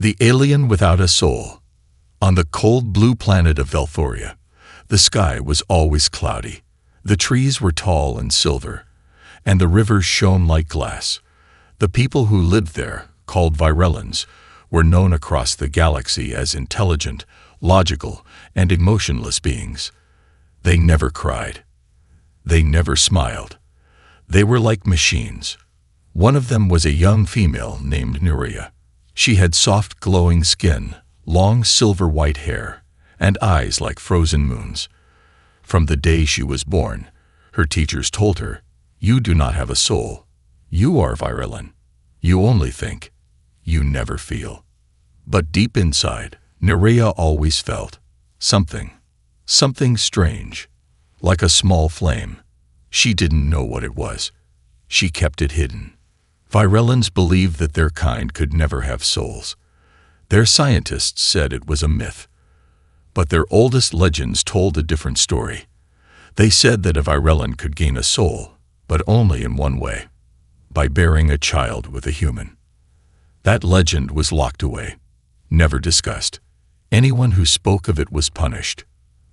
The alien without a soul. On the cold blue planet of Velthoria, the sky was always cloudy. The trees were tall and silver, and the rivers shone like glass. The people who lived there, called Virellans, were known across the galaxy as intelligent, logical, and emotionless beings. They never cried. They never smiled. They were like machines. One of them was a young female named Nerea. She had soft, glowing skin, long silver-white hair, and eyes like frozen moons. From the day she was born, her teachers told her, "You do not have a soul. You are Virellan. You only think. You never feel." But deep inside, Nerea always felt something strange, like a small flame. She didn't know what it was. She kept it hidden. Virellans believed that their kind could never have souls. Their scientists said it was a myth. But their oldest legends told a different story. They said that a Virellan could gain a soul, but only in one way: by bearing a child with a human. That legend was locked away, never discussed. Anyone who spoke of it was punished.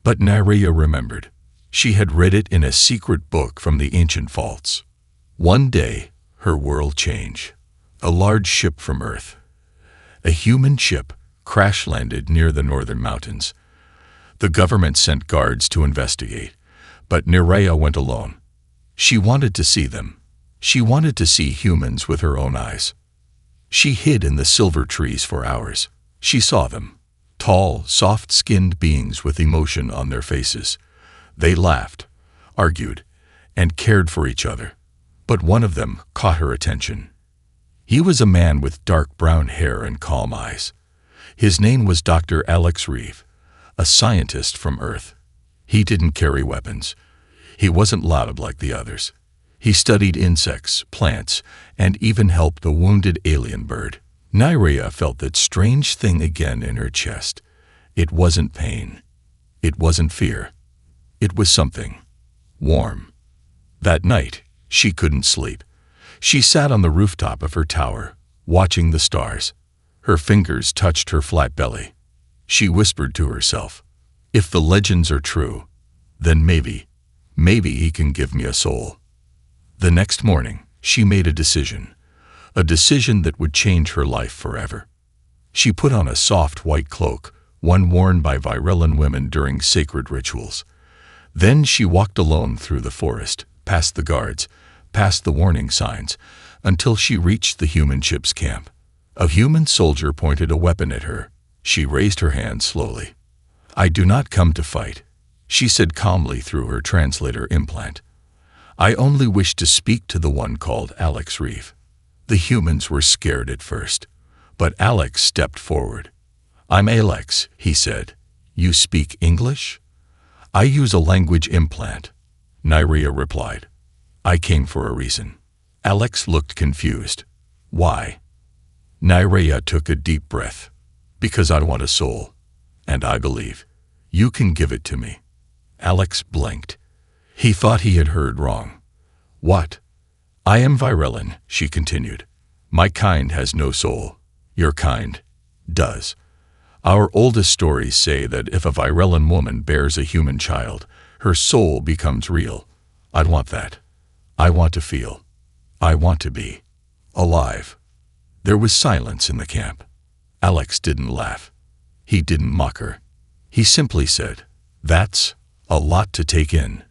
But Nerea remembered. She had read it in a secret book from the ancient vaults. One day, her world changed. A large ship from Earth, a human ship, crash-landed near the northern mountains. The government sent guards to investigate, but Nerea went alone. She wanted to see them. She wanted to see humans with her own eyes. She hid in the silver trees for hours. She saw them, tall, soft-skinned beings with emotion on their faces. They laughed, argued, and cared for each other. But one of them caught her attention. He was a man with dark brown hair and calm eyes. His name was Dr. Alex Reeve, a scientist from Earth. He didn't carry weapons. He wasn't loud like the others. He studied insects, plants, and even helped a wounded alien bird. Nerea felt that strange thing again in her chest. It wasn't pain. It wasn't fear. It was something warm. That night, she couldn't sleep. She sat on the rooftop of her tower, watching the stars. Her fingers touched her flat belly. She whispered to herself, "If the legends are true, then maybe he can give me a soul." The next morning, she made a decision that would change her life forever. She put on a soft white cloak, one worn by Virellan women during sacred rituals. Then she walked alone through the forest, past the guards, past the warning signs, until she reached the human ship's camp. A human soldier pointed a weapon at her. She raised her hand slowly. "I do not come to fight," she said calmly through her translator implant. "I only wish to speak to the one called Alex Reeve." The humans were scared at first, but Alex stepped forward. "I'm Alex," he said. "You speak English?" "I use a language implant," Nerea replied. "I came for a reason." Alex looked confused. "Why?" Nerea took a deep breath. "Because I want a soul, and I believe you can give it to me." Alex blinked. He thought he had heard wrong. "What?" "I am Virellan," she continued. "My kind has no soul. Your kind does. Our oldest stories say that if a Virellan woman bears a human child, her soul becomes real. I want that. I want to feel. I want to be alive." There was silence in the camp. Alex didn't laugh. He didn't mock her. He simply said, "That's a lot to take in."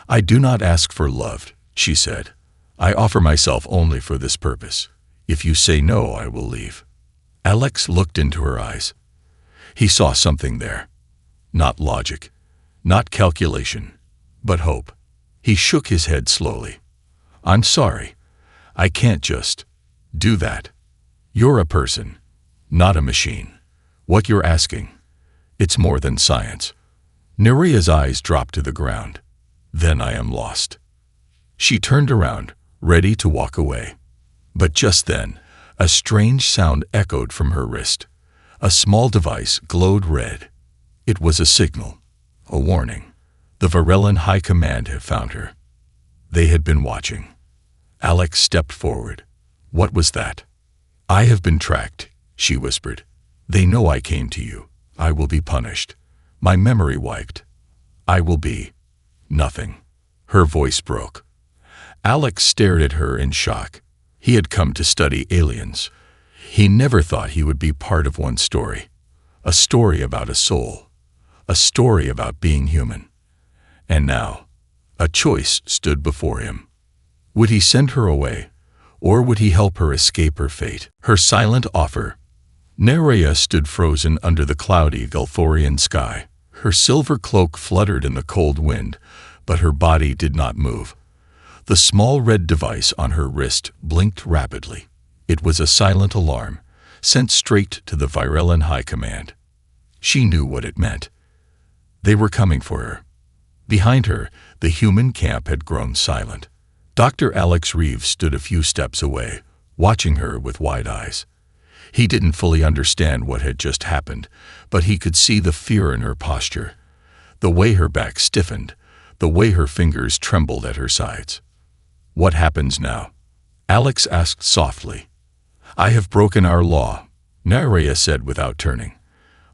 "I do not ask for love," she said. "I offer myself only for this purpose. If you say no, I will leave." Alex looked into her eyes. He saw something there. Not logic, not calculation, but hope. He shook his head slowly. "I'm sorry. I can't just do that. You're a person, not a machine. What you're asking, it's more than science." Nerea's eyes dropped to the ground. "Then I am lost." She turned around, ready to walk away. But just then, a strange sound echoed from her wrist. A small device glowed red. It was a signal, a warning. The Virellan High Command had found her. They had been watching. Alex stepped forward. "What was that?" "I have been tracked," she whispered. They know I came to you. I will be punished. My memory wiped. I will be nothing. Her voice broke. Alex stared at her in shock. He had come to study aliens. He never thought he would be part of one story. A story about a soul. A story about being human. And now, a choice stood before him. Would he send her away, or would he help her escape her fate? Her silent offer. Nerea stood frozen under the cloudy Velthorian sky. Her silver cloak fluttered in the cold wind, but her body did not move. The small red device on her wrist blinked rapidly. It was a silent alarm, sent straight to the Virellan High Command. She knew what it meant. They were coming for her. Behind her, the human camp had grown silent. Dr. Alex Reeves stood a few steps away, watching her with wide eyes. He didn't fully understand what had just happened, but he could see the fear in her posture, the way her back stiffened, the way her fingers trembled at her sides. What happens now? Alex asked softly. I have broken our law, Nerea said without turning,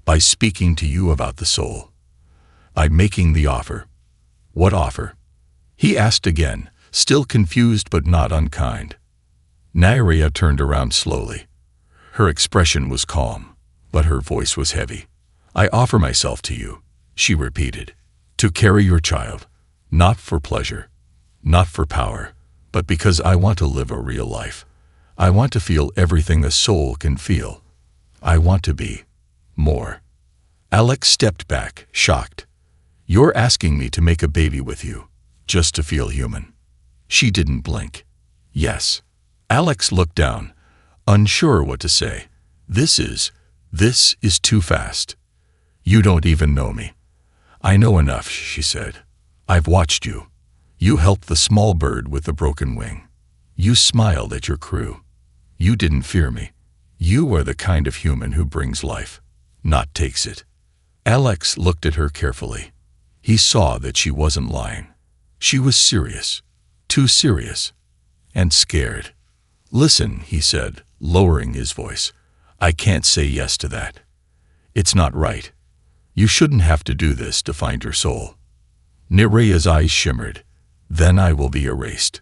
by speaking to you about the soul. By making the offer. What offer? He asked again, still confused but not unkind. Nerea turned around slowly. Her expression was calm, but her voice was heavy. I offer myself to you, she repeated, to carry your child, not for pleasure, not for power, but because I want to live a real life. I want to feel everything a soul can feel. I want to be more. Alex stepped back, shocked. You're asking me to make a baby with you, just to feel human. She didn't blink. Yes. Alex looked down, unsure what to say. This is too fast. You don't even know me. I know enough, she said. I've watched you. You helped the small bird with the broken wing. You smiled at your crew. You didn't fear me. You are the kind of human who brings life, not takes it. Alex looked at her carefully. He saw that she wasn't lying. She was serious, too serious, and scared. Listen, he said, lowering his voice. I can't say yes to that. It's not right. You shouldn't have to do this to find your soul. Nerea's eyes shimmered. Then I will be erased.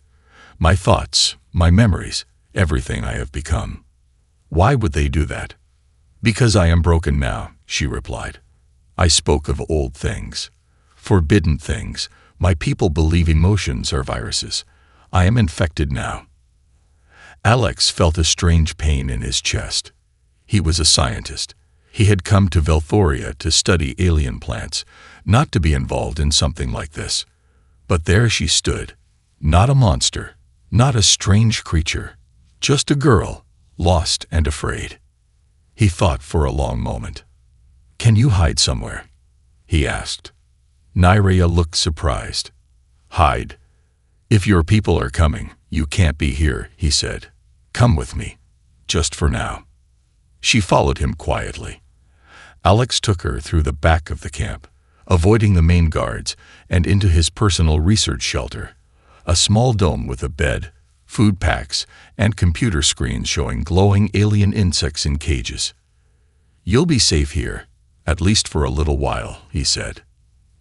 My thoughts, my memories, everything I have become. Why would they do that? Because I am broken now, she replied. I spoke of old things, forbidden things. My people believe emotions are viruses. I am infected now. Alex felt a strange pain in his chest. He was a scientist. He had come to Velthoria to study alien plants, not to be involved in something like this. But there she stood, not a monster, not a strange creature, just a girl, lost and afraid. He thought for a long moment. Can you hide somewhere? He asked. Nerea looked surprised. Hide. If your people are coming, you can't be here, he said. Come with me, just for now. She followed him quietly. Alex took her through the back of the camp, avoiding the main guards, and into his personal research shelter, a small dome with a bed, food packs, and computer screens showing glowing alien insects in cages. You'll be safe here, at least for a little while, he said.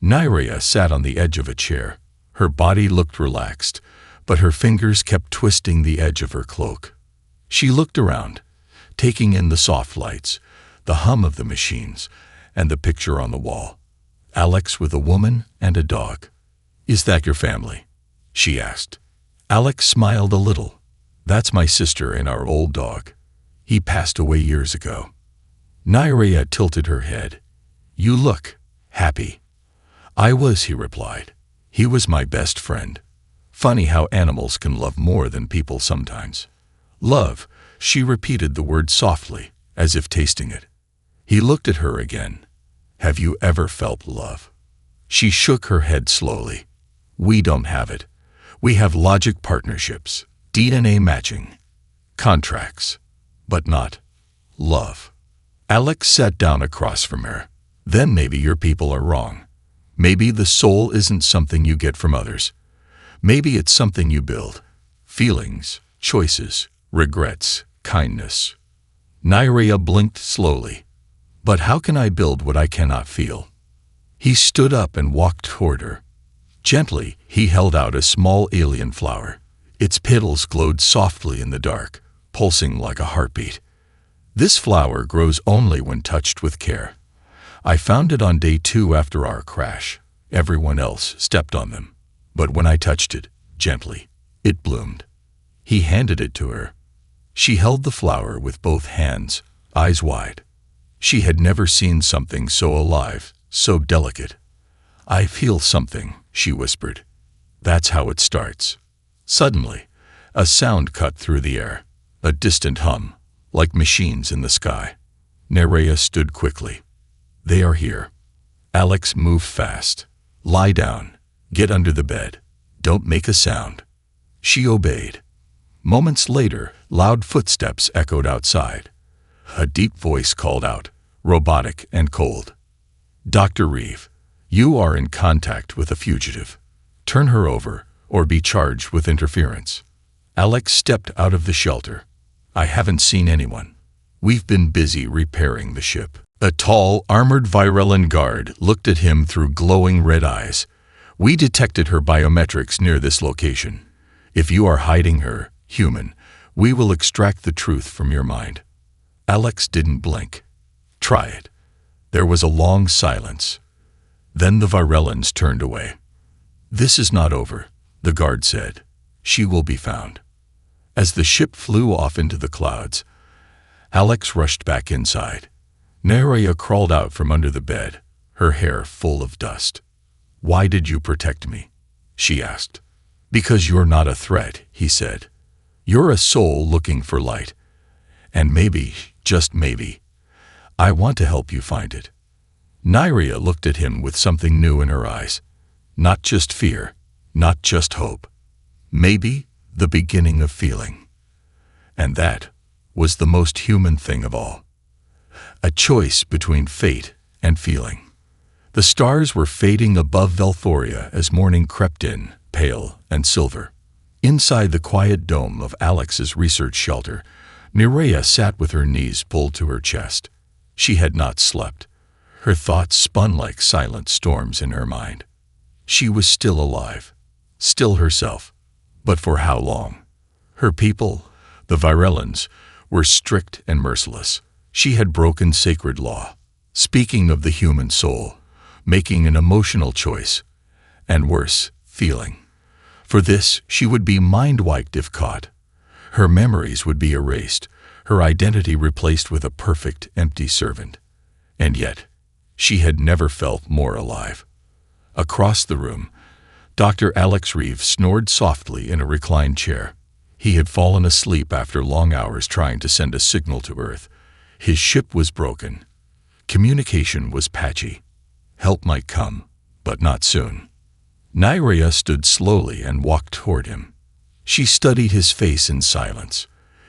Nerea sat on the edge of a chair. Her body looked relaxed, but her fingers kept twisting the edge of her cloak. She looked around, taking in the soft lights, the hum of the machines, and the picture on the wall. Alex with a woman and a dog. Is that your family? She asked. Alex smiled a little. That's my sister and our old dog. He passed away years ago. Nerea tilted her head. You look happy. I was, he replied. He was my best friend. Funny how animals can love more than people sometimes. Love, she repeated the word softly, as if tasting it. He looked at her again. Have you ever felt love? She shook her head slowly. We don't have it. We have logic partnerships, DNA matching, contracts, but not love. Alex sat down across from her. Then maybe your people are wrong. Maybe the soul isn't something you get from others. Maybe it's something you build. Feelings, choices, regrets, kindness. Nerea blinked slowly. But how can I build what I cannot feel? He stood up and walked toward her. Gently, he held out a small alien flower. Its petals glowed softly in the dark, pulsing like a heartbeat. This flower grows only when touched with care. I found it on day 2 after our crash. Everyone else stepped on them. But when I touched it, gently, it bloomed. He handed it to her. She held the flower with both hands, eyes wide. She had never seen something so alive, so delicate. I feel something, she whispered. That's how it starts. Suddenly, a sound cut through the air, a distant hum, like machines in the sky. Nerea stood quickly. They are here. Alex moved fast. Lie down. Get under the bed. Don't make a sound. She obeyed. Moments later, loud footsteps echoed outside. A deep voice called out, robotic and cold. Dr. Reeve, you are in contact with a fugitive. Turn her over, or be charged with interference. Alex stepped out of the shelter. I haven't seen anyone. We've been busy repairing the ship. A tall, armored Virellan guard looked at him through glowing red eyes. We detected her biometrics near this location. If you are hiding her, human, we will extract the truth from your mind. Alex didn't blink. Try it. There was a long silence. Then the Virellans turned away. This is not over, the guard said. She will be found. As the ship flew off into the clouds, Alex rushed back inside. Nerea crawled out from under the bed, her hair full of dust. Why did you protect me? She asked. Because you're not a threat, he said. You're a soul looking for light. And maybe, just maybe, I want to help you find it. Nerea looked at him with something new in her eyes. Not just fear, not just hope. Maybe the beginning of feeling. And that was the most human thing of all. A choice between fate and feeling. The stars were fading above Velthoria as morning crept in, pale and silver. Inside the quiet dome of Alex's research shelter, Nerea sat with her knees pulled to her chest. She had not slept. Her thoughts spun like silent storms in her mind. She was still alive, still herself. But for how long? Her people, the Virellans, were strict and merciless. She had broken sacred law, speaking of the human soul, making an emotional choice, and worse, feeling. For this, she would be mind-wiped if caught. Her memories would be erased, her identity replaced with a perfect, empty servant. And yet, she had never felt more alive. Across the room, Dr. Alex Reeve snored softly in a reclined chair. He had fallen asleep after long hours trying to send a signal to Earth. His ship was broken. Communication was patchy. Help might come, but not soon. Nerea stood slowly and walked toward him. She studied his face in silence.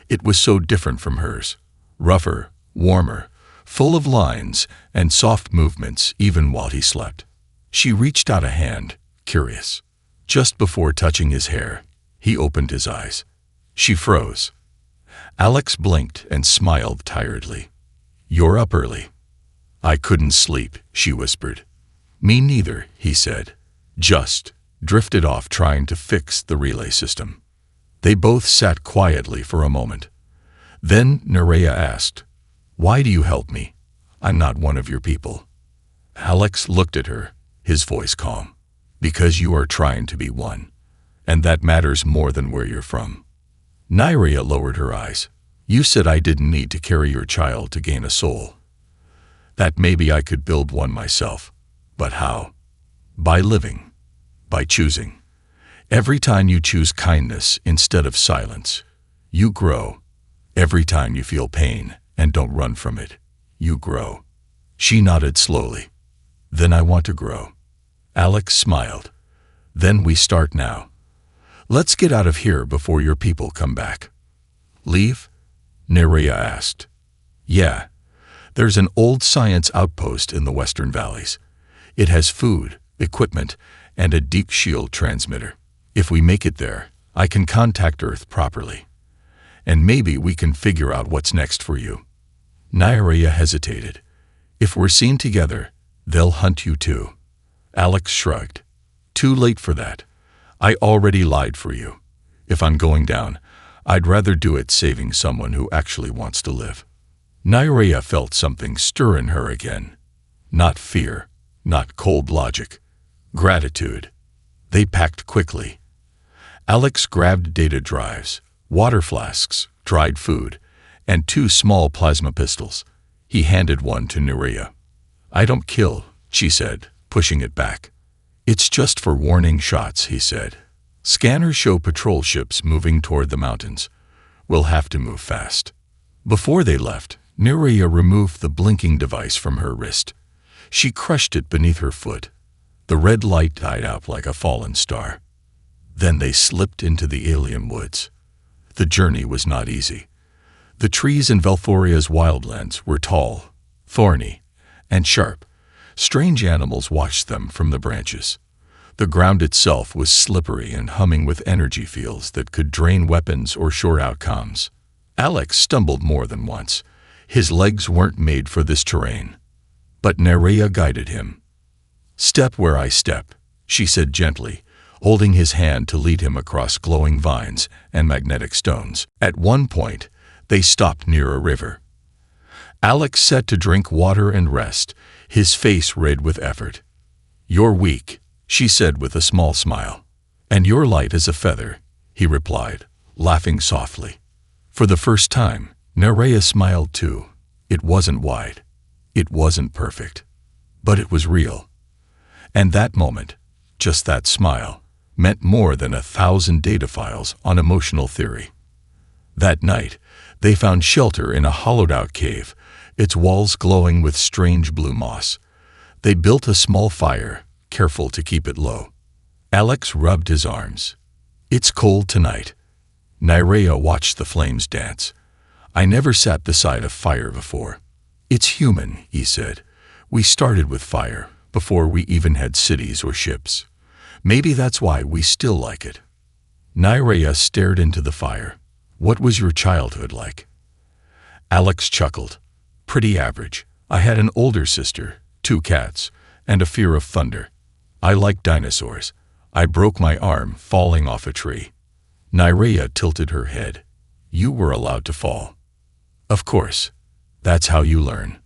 It was so different from hers. Rougher, warmer, full of lines and soft movements even while he slept. She reached out a hand, curious. Just before touching his hair, he opened his eyes. She froze. Alex blinked and smiled tiredly. You're up early. I couldn't sleep, she whispered. Me neither, he said. Just drifted off trying to fix the relay system. They both sat quietly for a moment. Then Nerea asked, Why do you help me? I'm not one of your people. Alex looked at her, his voice calm. Because you are trying to be one, and that matters more than where you're from. Nerea lowered her eyes. You said I didn't need to carry your child to gain a soul. That maybe I could build one myself. But how? By living. By choosing. Every time you choose kindness instead of silence, you grow. Every time you feel pain and don't run from it, you grow. She nodded slowly. Then I want to grow. Alex smiled. Then we start now. Let's get out of here before your people come back. Leave? Nerea asked. Yeah. There's an old science outpost in the Western Valleys. It has food, equipment, and a deep shield transmitter. If we make it there, I can contact Earth properly. And maybe we can figure out what's next for you. Nyarea hesitated. If we're seen together, they'll hunt you too. Alex shrugged. Too late for that. I already lied for you. If I'm going down, I'd rather do it saving someone who actually wants to live. Nyarea felt something stir in her again. Not fear, not cold logic. Gratitude. They packed quickly. Alex grabbed data drives, water flasks, dried food, and 2 small plasma pistols. He handed one to Nyarea. I don't kill, she said, pushing it back. It's just for warning shots, he said. Scanners show patrol ships moving toward the mountains. We'll have to move fast. Before they left, Nyarea removed the blinking device from her wrist. She crushed it beneath her foot. The red light died out like a fallen star. Then they slipped into the alien woods. The journey was not easy. The trees in Velthoria's wildlands were tall, thorny, and sharp. Strange animals watched them from the branches. The ground itself was slippery and humming with energy fields that could drain weapons or short out comms. Alex stumbled more than once. His legs weren't made for this terrain. But Nyarea guided him. Step where I step, she said gently, holding his hand to lead him across glowing vines and magnetic stones. At one point, they stopped near a river. Alex set to drink water and rest, his face red with effort. You're weak, she said with a small smile. And you're light as a feather, he replied, laughing softly. For the first time, Nyarea smiled too. It wasn't wide. It wasn't perfect. But it was real. And that moment, just that smile, meant more than 1,000 data files on emotional theory. That night, they found shelter in a hollowed-out cave, its walls glowing with strange blue moss. They built a small fire, careful to keep it low. Alex rubbed his arms. It's cold tonight. Nyarea watched the flames dance. I never sat beside a fire before. It's human, he said. We started with fire, before we even had cities or ships. Maybe that's why we still like it. Nyarea stared into the fire. What was your childhood like? Alex chuckled. Pretty average. I had an older sister, 2 cats, and a fear of thunder. I liked dinosaurs. I broke my arm falling off a tree. Nyarea tilted her head. You were allowed to fall. Of course. That's how you learn.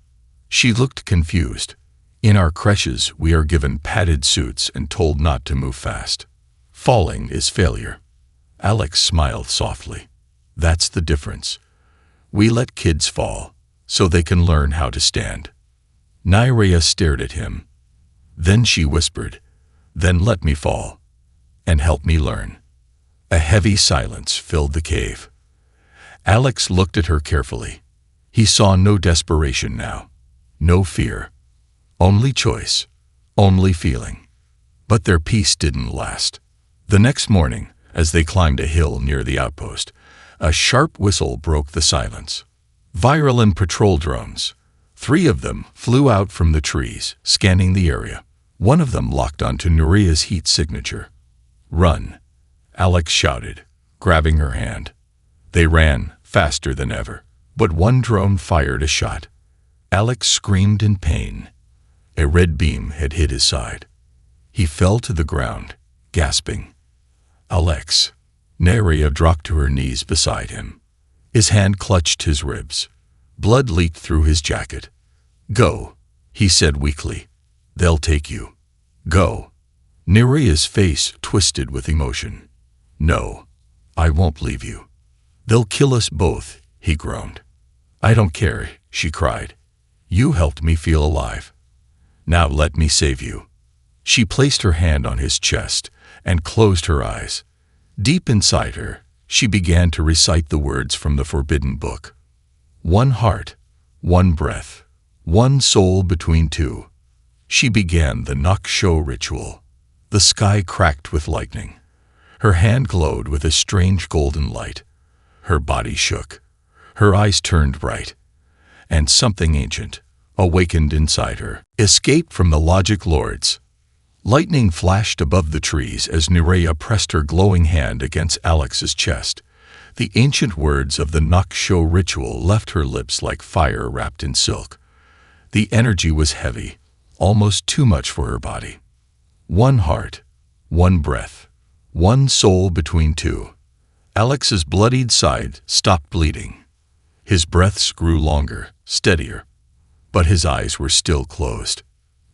She looked confused. In our creches, we are given padded suits and told not to move fast. Falling is failure. Alex smiled softly. That's the difference. We let kids fall, so they can learn how to stand. Nyarea stared at him. Then she whispered, Then let me fall, and help me learn. A heavy silence filled the cave. Alex looked at her carefully. He saw no desperation now, no fear, only choice, only feeling. But their peace didn't last. The next morning, as they climbed a hill near the outpost, a sharp whistle broke the silence. Virulent patrol drones. 3 of them flew out from the trees, scanning the area. One of them locked onto Nyaria's heat signature. Run, Alex shouted, grabbing her hand. They ran, faster than ever. But one drone fired a shot. Alex screamed in pain. A red beam had hit his side. He fell to the ground, gasping. Alex. Nyarea dropped to her knees beside him. His hand clutched his ribs. Blood leaked through his jacket. Go, he said weakly. They'll take you. Go. Nyaria's face twisted with emotion. No, I won't leave you. They'll kill us both, he groaned. I don't care, she cried. You helped me feel alive. Now let me save you. She placed her hand on his chest and closed her eyes. Deep inside her, she began to recite the words from the forbidden book. 1 heart, 1 breath, 1 soul between 2. She began the Nok-Sho ritual. The sky cracked with lightning. Her hand glowed with a strange golden light. Her body shook. Her eyes turned bright. And something ancient, awakened inside her, escaped from the logic lords. Lightning flashed above the trees as Nyarea pressed her glowing hand against Alex's chest. The ancient words of the Naksho ritual left her lips like fire wrapped in silk. The energy was heavy, almost too much for her body. One heart, one breath, one soul between two. Alex's bloodied side stopped bleeding. His breaths grew longer, steadier, but his eyes were still closed.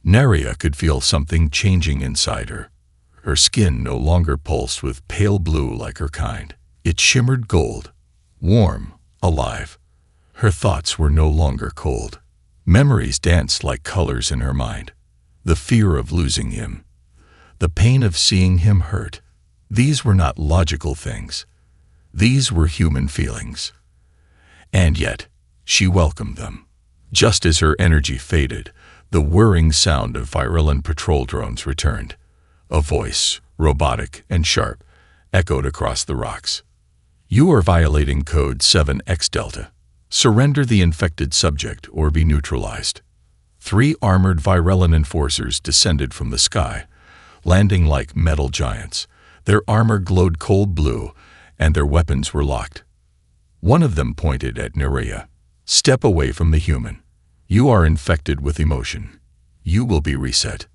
Neria could feel something changing inside her. Her skin no longer pulsed with pale blue like her kind. It shimmered gold, warm, alive. Her thoughts were no longer cold. Memories danced like colors in her mind. The fear of losing him, the pain of seeing him hurt. These were not logical things. These were human feelings. And yet, she welcomed them. Just as her energy faded, the whirring sound of virulent patrol drones returned. A voice, robotic and sharp, echoed across the rocks. "You are violating Code 7X Delta. Surrender the infected subject or be neutralized." 3 armored virulent enforcers descended from the sky, landing like metal giants. Their armor glowed cold blue, and their weapons were locked. One of them pointed at Neria. "Step away from the human. You are infected with emotion. You will be reset."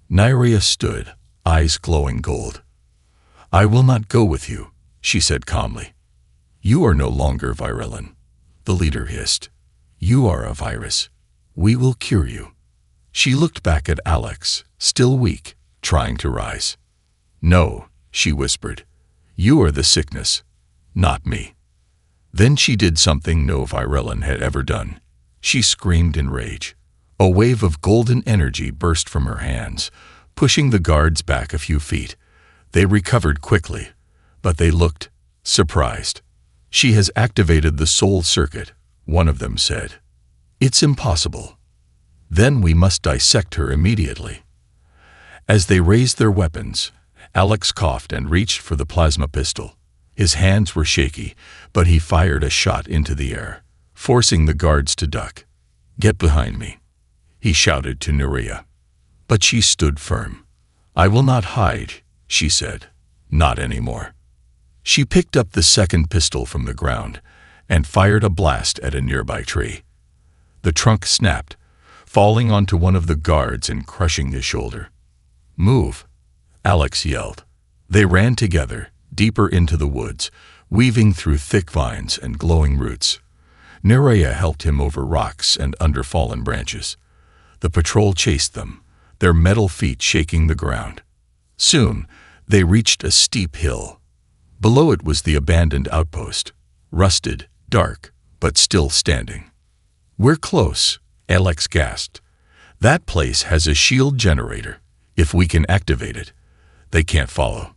Neria stood, eyes glowing gold. "I will not go with you," she said calmly. "You are no longer virulent," the leader hissed. "You are a virus. We will cure you." She looked back at Alex, still weak, trying to rise. "No," she whispered. "You are the sickness, not me." Then she did something no virulent had ever done. She screamed in rage. A wave of golden energy burst from her hands, pushing the guards back a few feet. They recovered quickly, but they looked surprised. "She has activated the soul circuit," one of them said. "It's impossible. Then we must dissect her immediately." As they raised their weapons, Alex coughed and reached for the plasma pistol. His hands were shaky, but he fired a shot into the air, forcing the guards to duck. "Get behind me," he shouted to Neria. But she stood firm. "I will not hide," she said. "Not anymore." She picked up the second pistol from the ground and fired a blast at a nearby tree. The trunk snapped, falling onto one of the guards and crushing his shoulder. "Move," Alex yelled. They ran together, deeper into the woods, weaving through thick vines and glowing roots. Nerea helped him over rocks and under fallen branches. The patrol chased them, their metal feet shaking the ground. Soon, they reached a steep hill. Below it was the abandoned outpost, rusted, dark, but still standing. "We're close," Alex gasped. "That place has a shield generator. If we can activate it, they can't follow."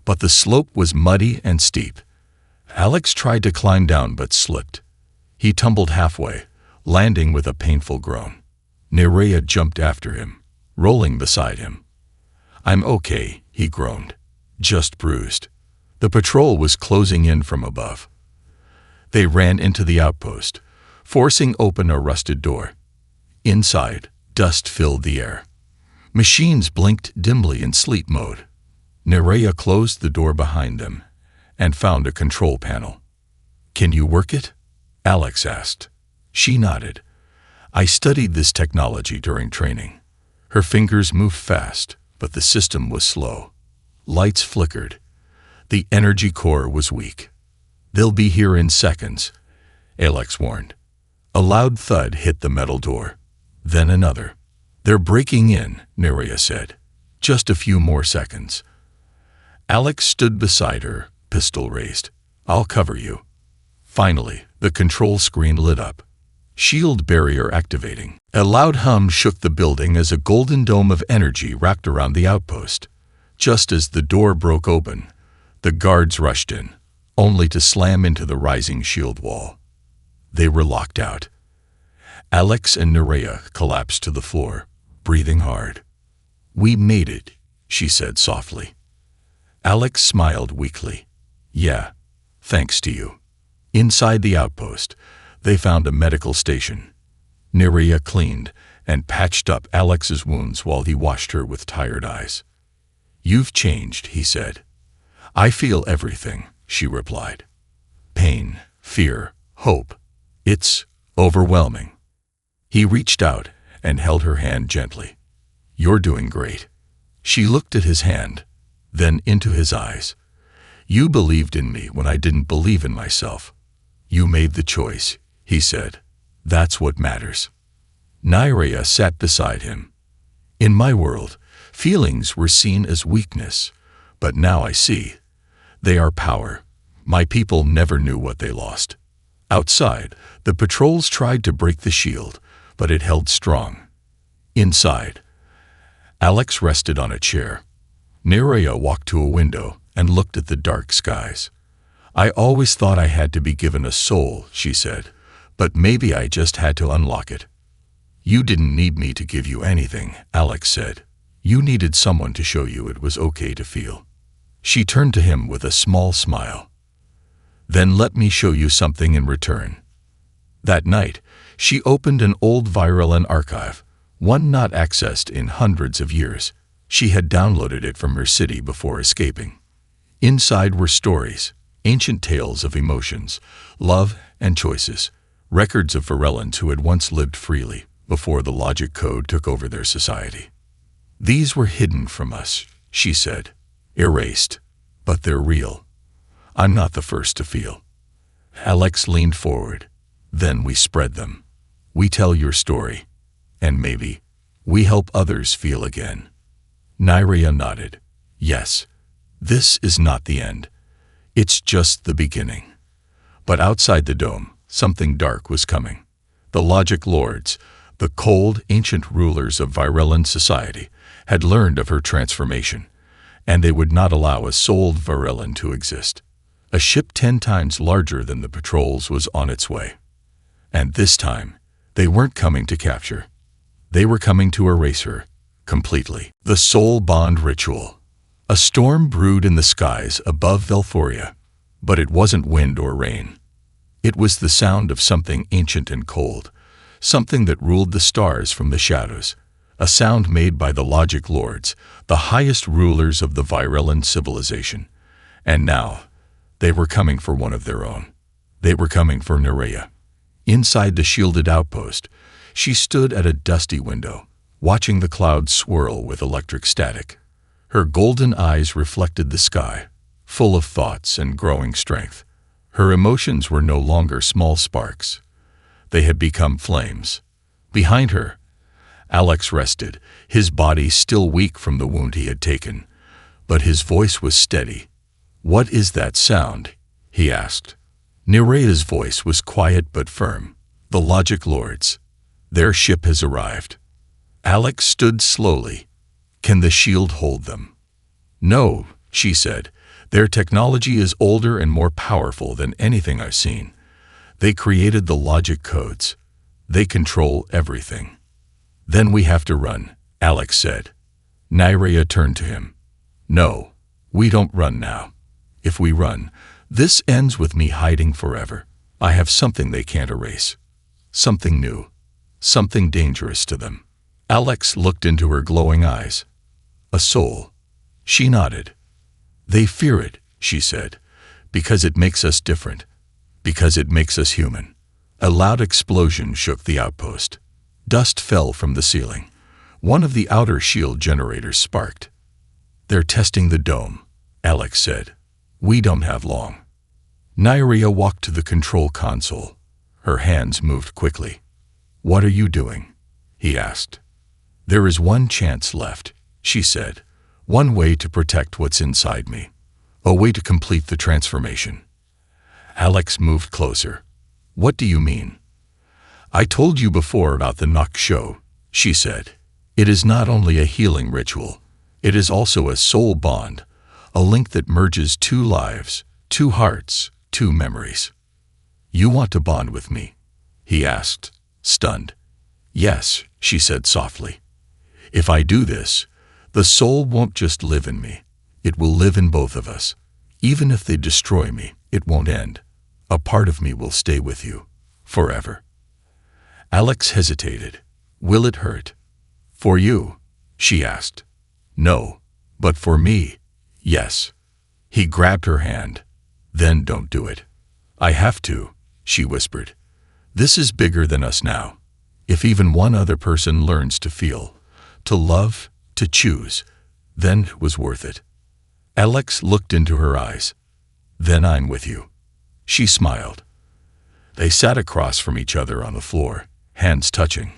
But the slope was muddy and steep. Alex tried to climb down but slipped. He tumbled halfway, landing with a painful groan. Nerea jumped after him, rolling beside him. "I'm okay," he groaned. "Just bruised." The patrol was closing in from above. They ran into the outpost, forcing open a rusted door. Inside, dust filled the air. Machines blinked dimly in sleep mode. Nerea closed the door behind them and found a control panel. "Can you work it?" Alex asked. She nodded. "I studied this technology during training." Her fingers moved fast, but the system was slow. Lights flickered. The energy core was weak. "They'll be here in seconds," Alex warned. A loud thud hit the metal door. Then another. "They're breaking in," Nerea said. "Just a few more seconds." Alex stood beside her, pistol raised. "I'll cover you." Finally, the control screen lit up. "Shield barrier activating." A loud hum shook the building as a golden dome of energy wrapped around the outpost. Just as the door broke open, the guards rushed in, only to slam into the rising shield wall. They were locked out. Alex and Nerea collapsed to the floor, breathing hard. "We made it," she said softly. Alex smiled weakly. "Yeah, thanks to you." Inside the outpost, they found a medical station. Nerea cleaned and patched up Alex's wounds while he watched her with tired eyes. "You've changed," he said. "I feel everything," she replied. pain, fear, hope. It's overwhelming. He reached out and held her hand gently. You're doing great. She looked at his hand, then into his eyes. You believed in me when I didn't believe in myself. You made the choice, he said. That's what matters. Nerea sat beside him. In my world, feelings were seen as weakness, but now I see. They are power. My people never knew what they lost. Outside, the patrols tried to break the shield, but it held strong. Inside, Alex rested on a chair. Nerea walked to a window and looked at the dark skies. I always thought I had to be given a soul, she said, but maybe I just had to unlock it. You didn't need me to give you anything, Alex said. You needed someone to show you it was okay to feel. She turned to him with a small smile. Then let me show you something in return. That night, she opened an old violin archive, one not accessed in hundreds of years. She had downloaded it from her city before escaping. Inside were stories, ancient tales of emotions, love, and choices, records of Varellans who had once lived freely before the logic code took over their society. These were hidden from us, she said, erased, but they're real. I'm not the first to feel. Alex leaned forward. Then we spread them. We tell your story, and maybe we help others feel again. Nerea nodded. Yes, this is not the end. It's just the beginning. But outside the dome, something dark was coming. The logic lords, the cold, ancient rulers of Varellan society, had learned of her transformation, and they would not allow a souled Varellan to exist. A ship 10 times larger than the patrols was on its way. And this time, they weren't coming to capture. They were coming to erase her, completely. The soul bond ritual. A storm brewed in the skies above Velforia, but it wasn't wind or rain. It was the sound of something ancient and cold, something that ruled the stars from the shadows, a sound made by the logic lords, the highest rulers of the Virellan civilization. And now, they were coming for one of their own. They were coming for Nerea. Inside the shielded outpost, she stood at a dusty window, watching the clouds swirl with electric static. Her golden eyes reflected the sky, full of thoughts and growing strength. Her emotions were no longer small sparks. They had become flames. Behind her, Alex rested, his body still weak from the wound he had taken, but his voice was steady. What is that sound? He asked. Nerea's voice was quiet but firm. The logic lords. Their ship has arrived. Alex stood slowly. Can the shield hold them? No, she said. Their technology is older and more powerful than anything I've seen. They created the logic codes. They control everything. Then we have to run, Alex said. Nerea turned to him. No, we don't run now. If we run, this ends with me hiding forever. I have something they can't erase. Something new. Something dangerous to them. Alex looked into her glowing eyes. A soul. She nodded. They fear it, she said, because it makes us different, because it makes us human. A loud explosion shook the outpost. Dust fell from the ceiling. One of the outer shield generators sparked. They're testing the dome, Alex said. We don't have long. Nerea walked to the control console. Her hands moved quickly. What are you doing? He asked. There is one chance left, she said. One way to protect what's inside me. A way to complete the transformation. Alex moved closer. What do you mean? I told you before about the Nock show, she said. It is not only a healing ritual. It is also a soul bond, a link that merges 2 lives, 2 hearts, 2 memories. You want to bond with me? He asked, stunned. Yes, she said softly. If I do this, the soul won't just live in me. It will live in both of us. Even if they destroy me, it won't end. A part of me will stay with you, forever. Alex hesitated. Will it hurt? For you? She asked. No, but for me, yes. He grabbed her hand. Then don't do it. I have to, she whispered. This is bigger than us now. If even one other person learns to feel, to love, to choose, then it was worth it. Alex looked into her eyes. Then I'm with you. She smiled. They sat across from each other on the floor, hands touching.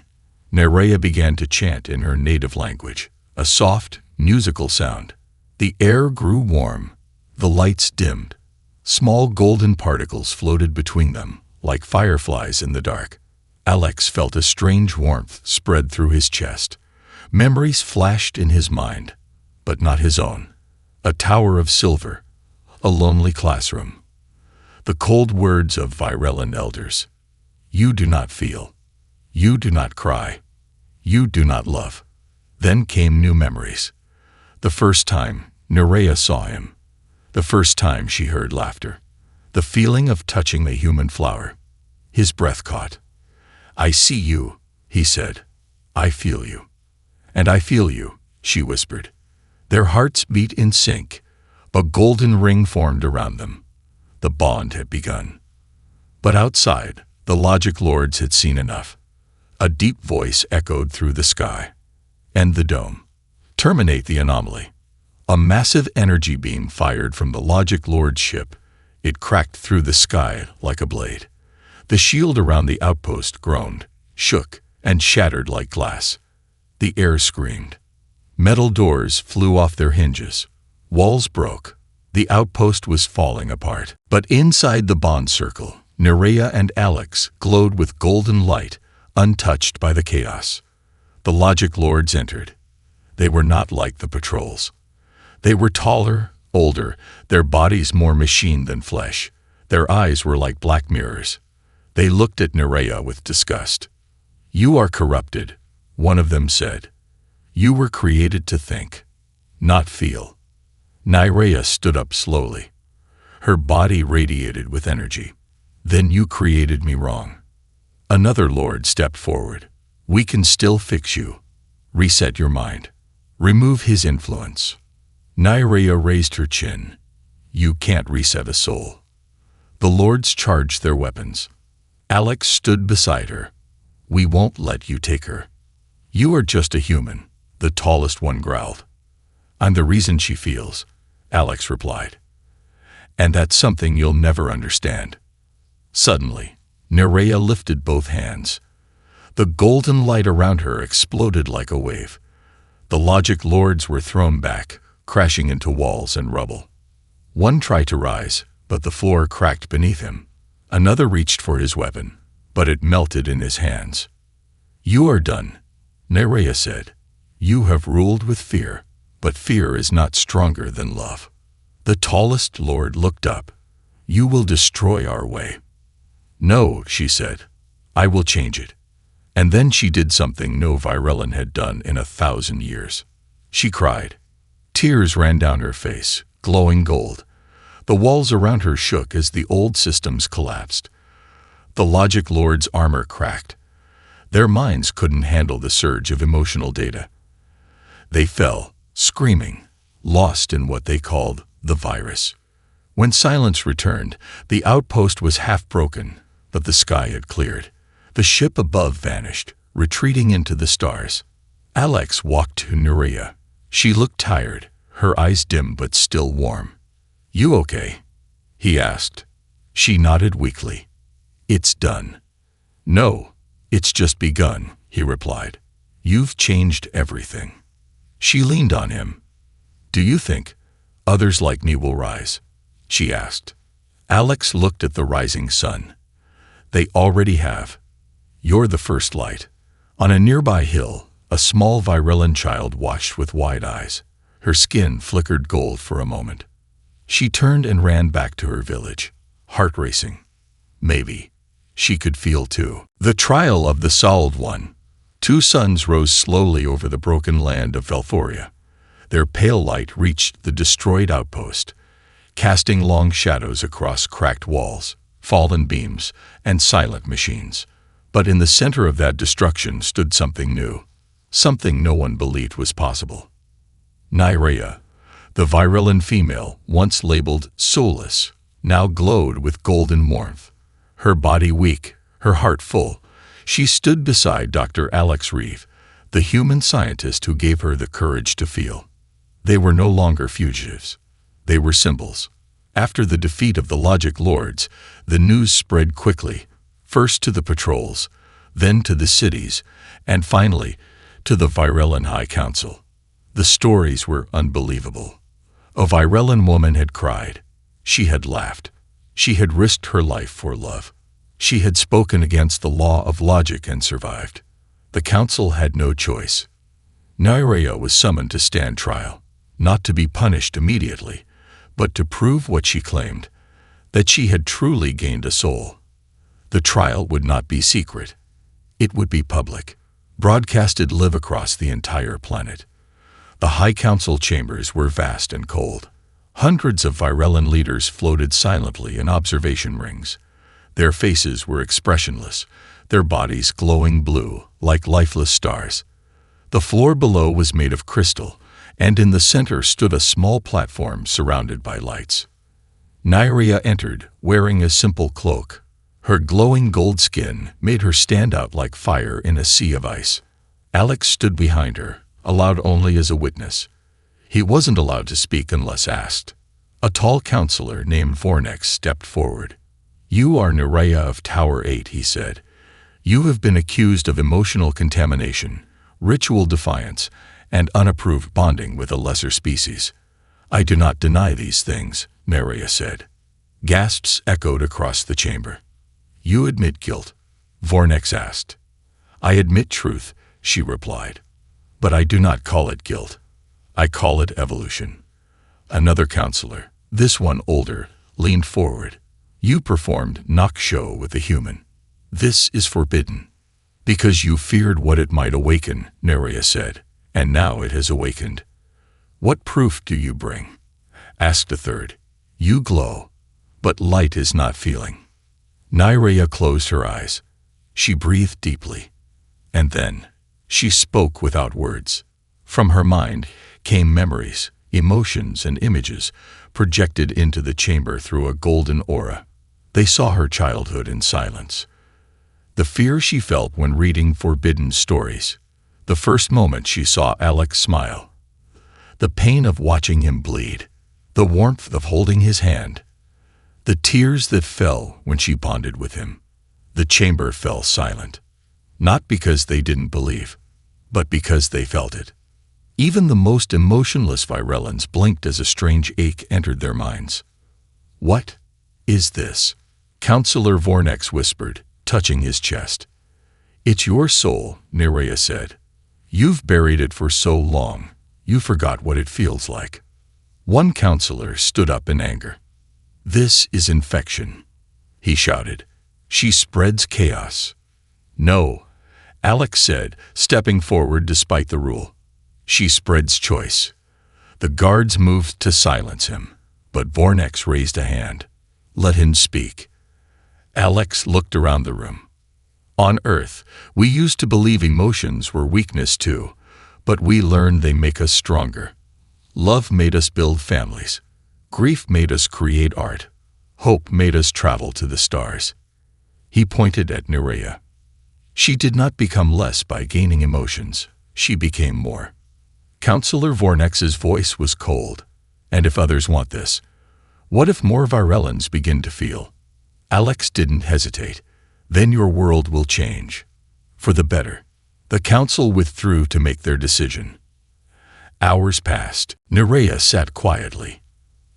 Nerea began to chant in her native language, a soft, musical sound. The air grew warm. The lights dimmed. Small golden particles floated between them, like fireflies in the dark. Alex felt a strange warmth spread through his chest. Memories flashed in his mind, but not his own. A tower of silver, a lonely classroom. The cold words of Virellan elders. You do not feel. You do not cry. You do not love. Then came new memories. The first time Nerea saw him. The first time she heard laughter. The feeling of touching the human flower. His breath caught. I see you, he said. I feel you. And I feel you, she whispered. Their hearts beat in sync. A golden ring formed around them. The bond had begun. But outside, the logic lords had seen enough. A deep voice echoed through the sky. End the dome. Terminate the anomaly. A massive energy beam fired from the logic lord's ship. It cracked through the sky like a blade. The shield around the outpost groaned, shook, and shattered like glass. The air screamed. Metal doors flew off their hinges. Walls broke. The outpost was falling apart. But inside the bond circle, Nerea and Alex glowed with golden light, untouched by the chaos. The logic lords entered. They were not like the patrols. They were taller, older, their bodies more machine than flesh. Their eyes were like black mirrors. They looked at Nerea with disgust. You are corrupted, one of them said. You were created to think, not feel. Nerea stood up slowly. Her body radiated with energy. Then you created me wrong. Another lord stepped forward. We can still fix you. Reset your mind. Remove his influence. Nerea raised her chin. You can't reset a soul. The lords charged their weapons. Alex stood beside her. We won't let you take her. You are just a human, the tallest one growled. I'm the reason she feels, Alex replied. And that's something you'll never understand. Suddenly, Nerea lifted both hands. The golden light around her exploded like a wave. The logic lords were thrown back, crashing into walls and rubble. One tried to rise, but the floor cracked beneath him. Another reached for his weapon, but it melted in his hands. You are done, Nerea said. You have ruled with fear, but fear is not stronger than love. The tallest lord looked up. You will destroy our way. No, she said. I will change it. And then she did something no Virellan had done in 1,000 years. She cried. Tears ran down her face, glowing gold. The walls around her shook as the old systems collapsed. The logic lord's armor cracked. Their minds couldn't handle the surge of emotional data. They fell, screaming, lost in what they called the virus. When silence returned, the outpost was half broken, but the sky had cleared. The ship above vanished, retreating into the stars. Alex walked to Nerea. She looked tired, her eyes dim but still warm. You okay? He asked. She nodded weakly. It's done. No, it's just begun, he replied. You've changed everything. She leaned on him. Do you think others like me will rise? She asked. Alex looked at the rising sun. They already have. You're the first light. On a nearby hill, a small Virellan child watched with wide eyes. Her skin flickered gold for a moment. She turned and ran back to her village, heart racing. Maybe she could feel too. The trial of the Souled One. 2 suns rose slowly over the broken land of Velthoria. Their pale light reached the destroyed outpost, casting long shadows across cracked walls, fallen beams, and silent machines. But in the center of that destruction stood something new, something no one believed was possible. Nerea, the Virellan female once labeled soulless, now glowed with golden warmth. Her body weak, her heart full, she stood beside Dr. Alex Reeve, the human scientist who gave her the courage to feel. They were no longer fugitives. They were symbols. After the defeat of the Logic Lords, the news spread quickly, first to the patrols, then to the cities, and finally to the Virellan High Council. The stories were unbelievable. A Virellan woman had cried. She had laughed. She had risked her life for love. She had spoken against the law of logic and survived. The council had no choice. Nerea was summoned to stand trial, not to be punished immediately, but to prove what she claimed, that she had truly gained a soul. The trial would not be secret. It would be public, broadcasted live across the entire planet. The High Council chambers were vast and cold. Hundreds of Virellan leaders floated silently in observation rings. Their faces were expressionless, their bodies glowing blue like lifeless stars. The floor below was made of crystal, and in the center stood a small platform surrounded by lights. Nerea entered, wearing a simple cloak. Her glowing gold skin made her stand out like fire in a sea of ice. Alex stood behind her, allowed only as a witness. He wasn't allowed to speak unless asked. A tall counselor named Vornex stepped forward. "You are Nerea of Tower 8, he said. "You have been accused of emotional contamination, ritual defiance, and unapproved bonding with a lesser species." "I do not deny these things," Nerea said. Gasps echoed across the chamber. "You admit guilt?" Vornex asked. "I admit truth," she replied. "But I do not call it guilt. I call it evolution." Another counselor, this one older, leaned forward. "You performed knock show with a human. This is forbidden." "Because you feared what it might awaken," Nerea said, "and now it has awakened." "What proof do you bring?" asked a third. "You glow, but light is not feeling." Nerea closed her eyes. She breathed deeply. And then she spoke without words. From her mind came memories, emotions, and images projected into the chamber through a golden aura. They saw her childhood in silence. The fear she felt when reading forbidden stories. The first moment she saw Alex smile. The pain of watching him bleed. The warmth of holding his hand. The tears that fell when she bonded with him. The chamber fell silent. Not because they didn't believe, but because they felt it. Even the most emotionless Virellans blinked as a strange ache entered their minds. "What is this?" Counselor Vornex whispered, touching his chest. "It's your soul," Nerea said. "You've buried it for so long, you forgot what it feels like." One counselor stood up in anger. "This is infection," he shouted. "She spreads chaos." "No," Alex said, stepping forward despite the rule. "She spreads choice." The guards moved to silence him, but Vornex raised a hand. "Let him speak." Alex looked around the room. On Earth, we used to believe emotions were weakness too, but we learned they make us stronger. Love made us build families. Grief made us create art. Hope made us travel to the stars. He pointed at Nerea. She did not become less by gaining emotions. She became more. Counselor Vornex's voice was cold. "And if others want this, what if more Virellans begin to feel?" Alex didn't hesitate. "Then your world will change. For the better." The council withdrew to make their decision. Hours passed. Nerea sat quietly.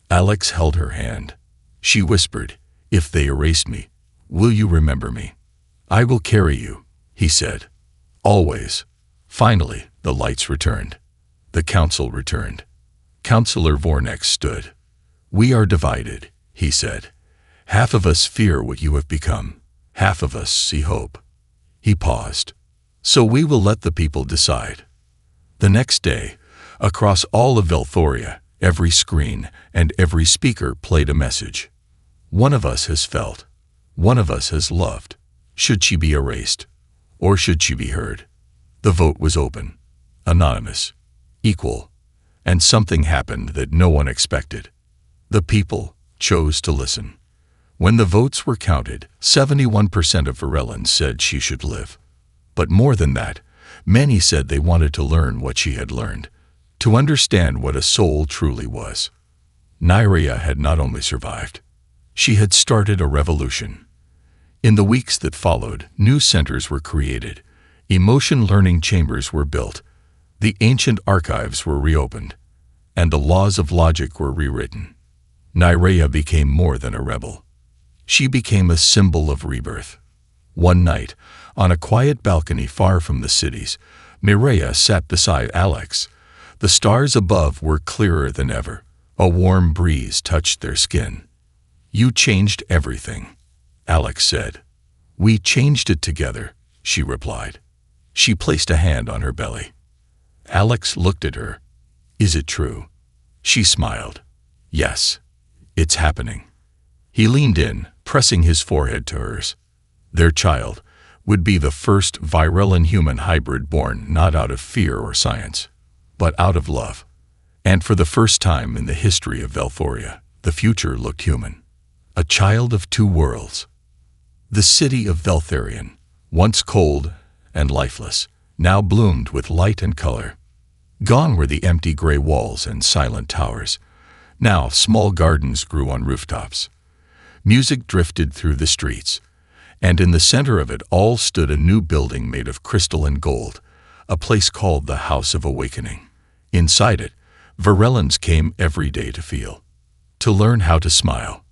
Alex held her hand. She whispered, "If they erase me, will you remember me?" "I will carry you," he said. "Always." Finally, the lights returned. The council returned. Counselor Vornex stood. "We are divided," he said. "Half of us fear what you have become. Half of us see hope." He paused. "So we will let the people decide." The next day, across all of Velthoria, every screen and every speaker played a message. One of us has felt. One of us has loved. Should she be erased? Or should she be heard? The vote was open, anonymous, equal, and something happened that no one expected. The people chose to listen. When the votes were counted, 71% of Varellans said she should live. But more than that, many said they wanted to learn what she had learned, to understand what a soul truly was. Nyrea had not only survived, she had started a revolution. In the weeks that followed, new centers were created, emotion learning chambers were built, the ancient archives were reopened, and the laws of logic were rewritten. Nyrea became more than a rebel. She became a symbol of rebirth. One night, on a quiet balcony far from the cities, Nyrea sat beside Alex. The stars above were clearer than ever. A warm breeze touched their skin. "You changed everything," Alex said. "We changed it together," she replied. She placed a hand on her belly. Alex looked at her. "Is it true?" She smiled. "Yes, it's happening." He leaned in, pressing his forehead to hers. Their child would be the first Varellan human hybrid born not out of fear or science, but out of love. And for the first time in the history of Velthoria, the future looked human. A child of two worlds. The city of Veltharion, once cold and lifeless, now bloomed with light and color. Gone were the empty gray walls and silent towers. Now small gardens grew on rooftops. Music drifted through the streets, and in the center of it all stood a new building made of crystal and gold, a place called the House of Awakening. Inside it, Varellans came every day to feel, to learn how to smile,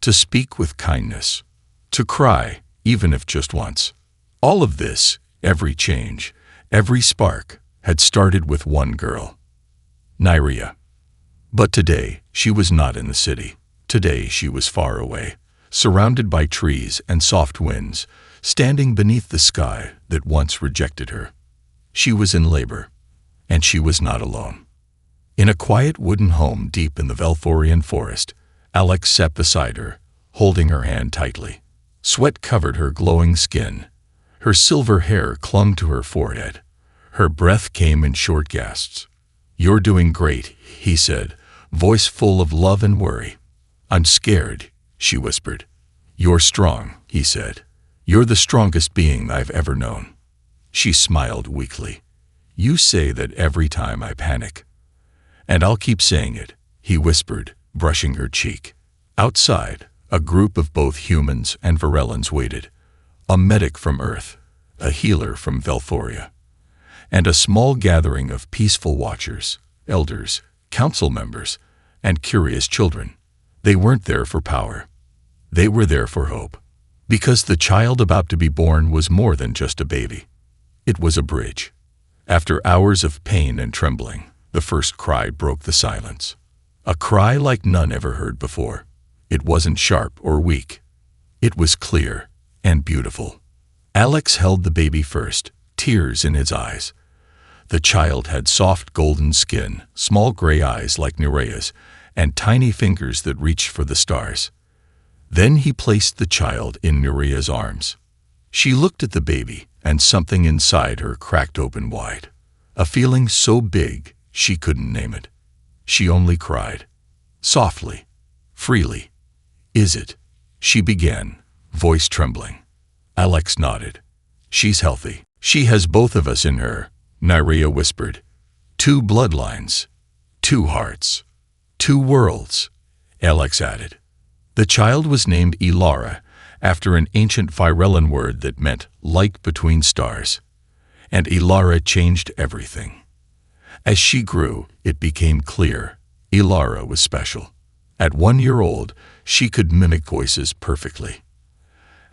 to speak with kindness, to cry, even if just once. All of this, every change, every spark, had started with one girl, Nyrea. But today, she was not in the city. Today she was far away, surrounded by trees and soft winds, standing beneath the sky that once rejected her. She was in labor, and she was not alone. In a quiet wooden home deep in the Velthorian forest, Alex sat beside her, holding her hand tightly. Sweat covered her glowing skin. Her silver hair clung to her forehead. Her breath came in short gasps. "You're doing great," he said, voice full of love and worry. "I'm scared," she whispered. "You're strong," he said. "You're the strongest being I've ever known." She smiled weakly. "You say that every time I panic." "And I'll keep saying it," he whispered, brushing her cheek. Outside, a group of both humans and Varellans waited. A medic from Earth, a healer from Velthoria, and a small gathering of peaceful watchers, elders, council members, and curious children. They weren't there for power. They were there for hope. Because the child about to be born was more than just a baby. It was a bridge. After hours of pain and trembling, the first cry broke the silence. A cry like none ever heard before. It wasn't sharp or weak. It was clear and beautiful. Alex held the baby first, tears in his eyes. The child had soft golden skin, small gray eyes like Nyrea's, and tiny fingers that reached for the stars. Then he placed the child in Nyrea's arms. She looked at the baby, and something inside her cracked open wide. A feeling so big she couldn't name it. She only cried. Softly, freely. "Is it?" she began, voice trembling. Alex nodded. "She's healthy. She has both of us in her," Nyrea whispered. "Two bloodlines. Two hearts. Two worlds," Alex added. The child was named Ilara, after an ancient Varellan word that meant light between stars. And Ilara changed everything. As she grew, it became clear Ilara was special. At 1 year old, she could mimic voices perfectly.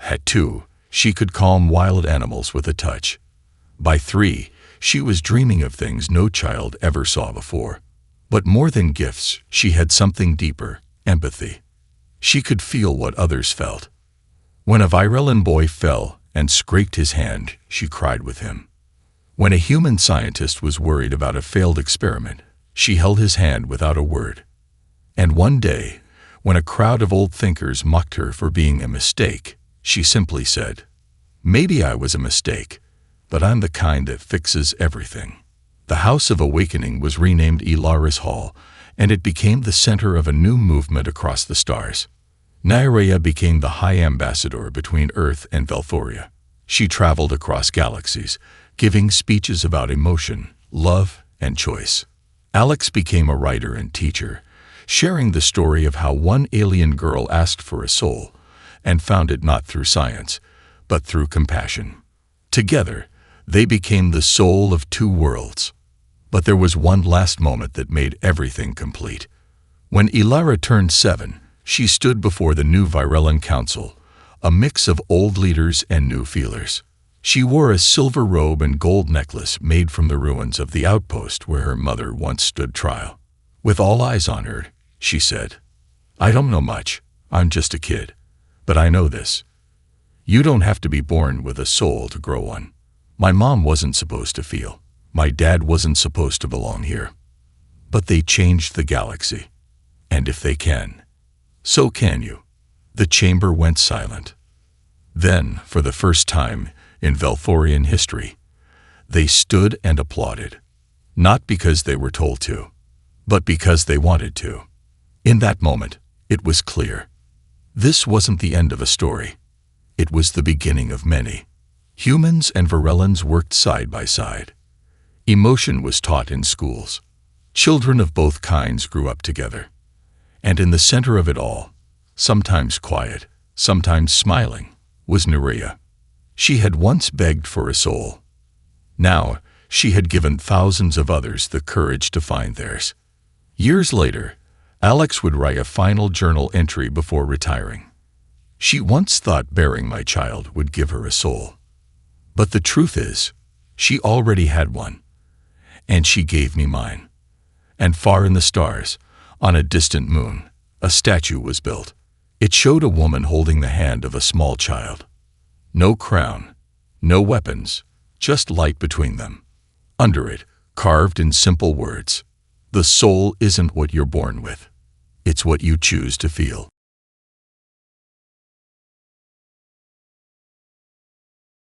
At 2, she could calm wild animals with a touch. By 3, she was dreaming of things no child ever saw before. But more than gifts, she had something deeper, empathy. She could feel what others felt. When a Varellan boy fell and scraped his hand, she cried with him. When a human scientist was worried about a failed experiment, she held his hand without a word. And one day, when a crowd of old thinkers mocked her for being a mistake, she simply said, "Maybe I was a mistake, but I'm the kind that fixes everything." The House of Awakening was renamed Ilara's Hall, and it became the center of a new movement across the stars. Nerea became the high ambassador between Earth and Velthoria. She traveled across galaxies, giving speeches about emotion, love, and choice. Alex became a writer and teacher, sharing the story of how one alien girl asked for a soul and found it not through science, but through compassion. Together, they became the soul of two worlds. But there was one last moment that made everything complete. When Ilara turned 7, she stood before the new Virellan Council, a mix of old leaders and new feelers. She wore a silver robe and gold necklace made from the ruins of the outpost where her mother once stood trial. With all eyes on her, she said, "I don't know much. I'm just a kid. But I know this. You don't have to be born with a soul to grow one. My mom wasn't supposed to feel. My dad wasn't supposed to belong here. But they changed the galaxy. And if they can, so can you." The chamber went silent. Then, for the first time in Velthorian history, they stood and applauded. Not because they were told to, but because they wanted to. In that moment, it was clear. This wasn't the end of a story. It was the beginning of many. Humans and Virellans worked side by side. Emotion was taught in schools. Children of both kinds grew up together. And in the center of it all, sometimes quiet, sometimes smiling, was Nerea. She had once begged for a soul. Now, she had given thousands of others the courage to find theirs. Years later, Alex would write a final journal entry before retiring. She once thought bearing my child would give her a soul. But the truth is, she already had one. And she gave me mine. And far in the stars, on a distant moon, a statue was built. It showed a woman holding the hand of a small child. No crown, no weapons, just light between them. Under it, carved in simple words, "The soul isn't what you're born with. It's what you choose to feel."